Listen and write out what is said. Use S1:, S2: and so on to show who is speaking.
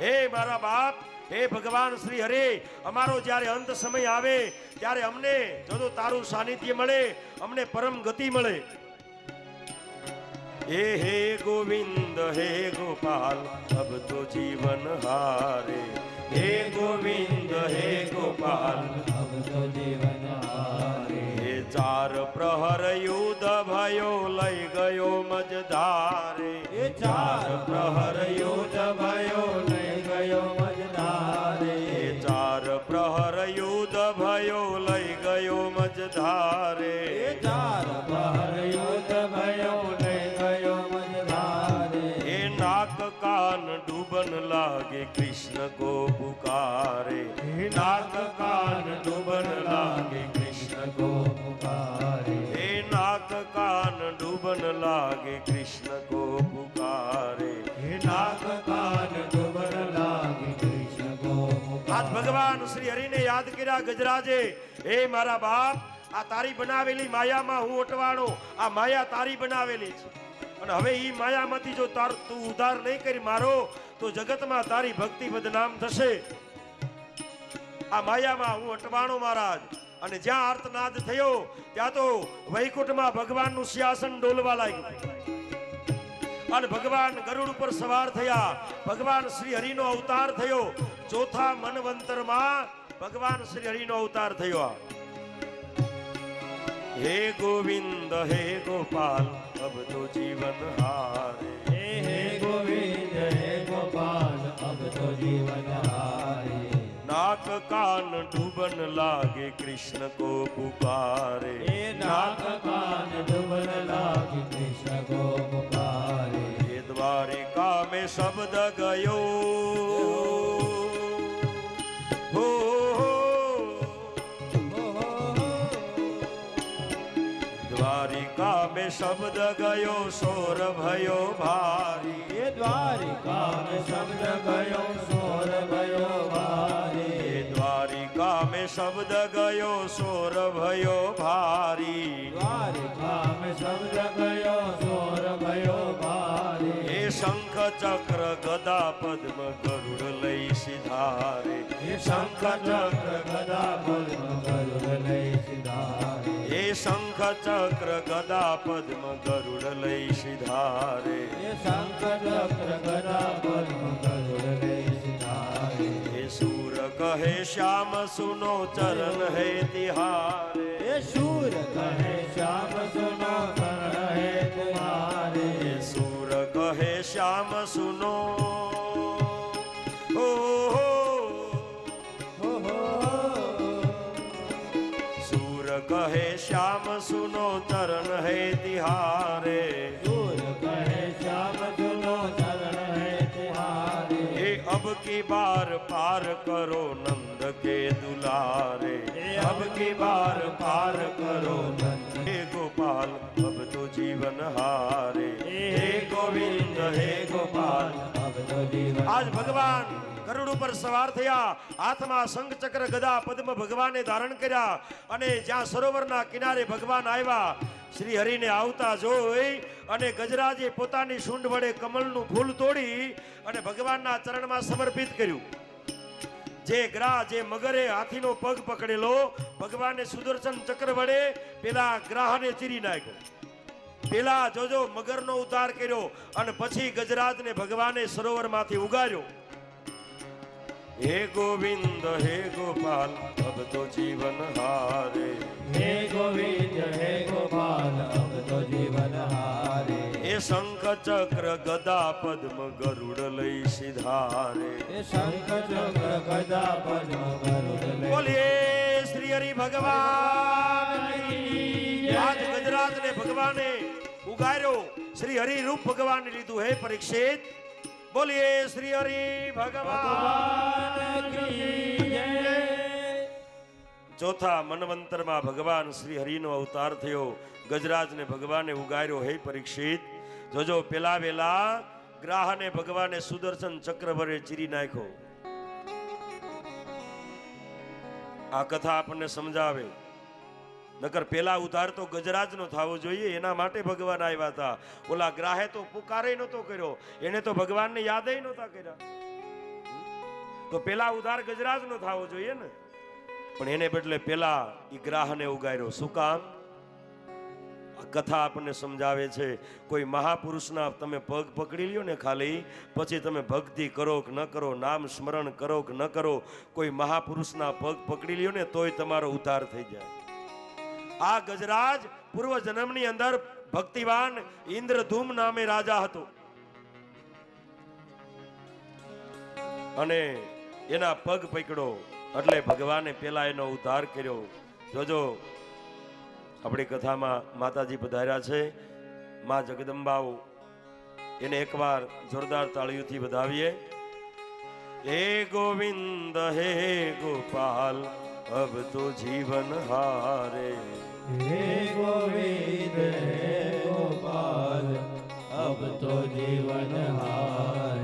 S1: હે મારા બાપ, હે ભગવાન શ્રી હરે, અમારો જ્યારે અંત સમય આવે ત્યારે અમને જો તારું સાનિધ્ય મળે, અમને પરમ ગતિ મળે. हे गोविंद हे गोपाल अब तो जीवन हारे, हे गोविंद हे गोपाल
S2: अब तो जीवन हारे.
S1: हे चार प्रहर युद्ध भयो लई गयो मझधारे,
S2: हे चार प्रहर युद्ध भयो लई गयो मझधारे.
S1: हे चार प्रहर युद्ध भयो लई गयो मझधारे.
S2: हे चार प्रहर युद्ध भयो लई गयो मझधारे.
S1: हे नाक कान डूबन लागे कृष्ण को पुकारे,
S2: हे नाक कान डूबन लागे कृष्ण को पुकारे.
S1: हे नाक कान डूबन लागे कृष्ण को पुकारे.
S2: हे नाक कान डूबन लागे कृष्ण को पुकारे.
S1: आज भगवान श्री हरि ने याद કર્યા ગજરાજે, હે મારા બાપ, આ તારી બનાવેલી માયામાં હું અટવાણો, આ માયા તારી બનાવેલી છે અને હવે ઈ માયામાંથી જો તું ઉદ્ધાર નહીં કરી મારો તો જગતમાં તારી ભક્તિ બદનામ થશે. આ માયામાં હું અટવાણો મહારાજ. અને જ્યાં આર્તનાદ થયો ત્યાં તો વૈકુંઠમાં ભગવાનનું સિંહાસન ડોલવા લાગ્યું અને ભગવાન ગરુડ ઉપર સવાર થયા. ભગવાન શ્રી હરિનો અવતાર થયો. ચોથા મનવંતરમાં ભગવાન શ્રી હરિનો અવતાર થયો. हे गोविंद हे गोपाल अब तो जीवन हारे,
S2: हे गोविंद हे गोपाल अब तो जीवन हारे.
S1: नाक कान डूबन लागे कृष्ण को पुकारे,
S2: हे नाक कान डूबन लागे कृष्ण को पुकारे.
S1: हे द्वारिका में शब्द गयो हो, द्वारिका में शब्द गयो शोर भयो भारी.
S2: ये द्वारिका में शब्द गयो शोर भयो भारी.
S1: ये द्वारिका में शब्द गयो शोर भयो भारी.
S2: द्वारिका में शब्द गयो शोर भयो भारी.
S1: हे शंख चक्र गदा पद्म गरुड़ लई सिधारे,
S2: हे शंख चक्र गदा पद्म गरुड़ लई सिधारे.
S1: हे शंख चक्र गदा पद्म गरुड़ लई सिधारे.
S2: हे शंख चक्र गदा पद्म गरुड़ लई सिधारे.
S1: हे सूर कहे श्याम सुनो चरण है तिहारे.
S2: हे शूर कहे श्याम सुनो चरण है तुम्हारे.
S1: हे सूर कहे श्याम सुनो हो, सूर कहे श्याम सुनो चरण है तिहारे.
S2: शूर कहे श्याम सुनो चरण है तुम्हारे.
S1: हे अब की बार पार करो नंद के दुलारे, अब की बार पार करो नंद. हे गोपाल अब तो जीवन हारे, हे गोविंद हे गोपाल
S2: अब तो जीवन.
S1: आज भगवान ગરુડ ઉપર સવાર થયા. હાથમાં શંખ ચક્ર ગદા પદ્મ ભગવાને ધારણ કર્યા અને જ્યાં સરોવરના કિનારે ભગવાન આવ્યા, શ્રી હરિને આવતા જોઈ અને ગજરાજે પોતાની સૂંઢ વડે કમળનું ફૂલ તોડી અને ભગવાનના ચરણમાં સમર્પિત કર્યું. જે ગ્રાહ જે મગરે હાથીનો પગ પકડેલો, ભગવાને સુદર્શન ચક્ર વડે પેલા ગ્રાહને ચીરી નાખ્યો. પેલા જોજો મગરનો ઉદ્ધાર કર્યો અને પછી ગજરાજને ભગવાને સરોવરમાંથી ઉગાર્યો. हे गोविंद हे गोपाल अब तो जीवन हारे,
S2: हे गोविंद हे गोपाल अब तो जीवन हारे.
S1: हे शंख चक्र गदा पद्म गरुड़ लई सिधारे.
S2: हे शंख चक्र गदा पद्म गरुड़ लई.
S1: बोलिए श्री हरि भगवान की. आज गजराज ने भगवाने उगार्यो, श्री हरि रूप भगवान ने लीधु. हे परीक्षित, बोलिए श्री हरि भगवान की जय. ચોથા મનવંતરમાં ભગવાન શ્રી હરિનો અવતાર થયો. ગજરાજને ભગવાને ઉગાર્યો. હે પરીક્ષિત, જોજો પેલા વેલા ગ્રાહને ભગવાને સુદર્શન ચક્ર વડે ચીરી નાખ્યો. આ કથા આપણને સમજાવે. નકર પેલા ઉધાર તો ગજરાજનો થવો જોઈએ, એના માટે ભગવાન આવ્યા હતા. ઓલા ગ્રાહે તો પુકારે નહોતો કર્યો, એને તો ભગવાનને યાદ નહોતા કર્યા. તો પેલા ઉધાર ગજરાજ નો થવો જોઈએ ને, પણ એને બદલે પેલા ઈ ગ્રાહને ઉગાર્યો. શું કામ? આ કથા આપણને સમજાવે છે, કોઈ મહાપુરુષના તમે પગ પકડી લ્યો ને ખાલી, પછી તમે ભક્તિ કરો કે ન કરો, નામ સ્મરણ કરો કે ન કરો, કોઈ મહાપુરુષના પગ પકડી લ્યો ને તોય તમારો ઉદ્ધાર થઈ જાય. આ ગજરાજ પૂર્વ જન્મની અંદર ભક્તિવાન ઇન્દ્રધૂમ નામે રાજા હતો અને એના પગ પકડ્યો એટલે ભગવાને પેલા એનો ઉદ્ધાર કર્યો. જોજો આપણી કથામાં માતાજી પધાર્યા છે, માં જગદંબાઓ, એને એકવાર જોરદાર તાળીઓથી વધાવીએ. હે ગોવિંદ હે ગોપાલ અબ તો જીવન હારે,
S2: હે ગોવિંદ હે ગોપાલ અબ તો જીવન હારે.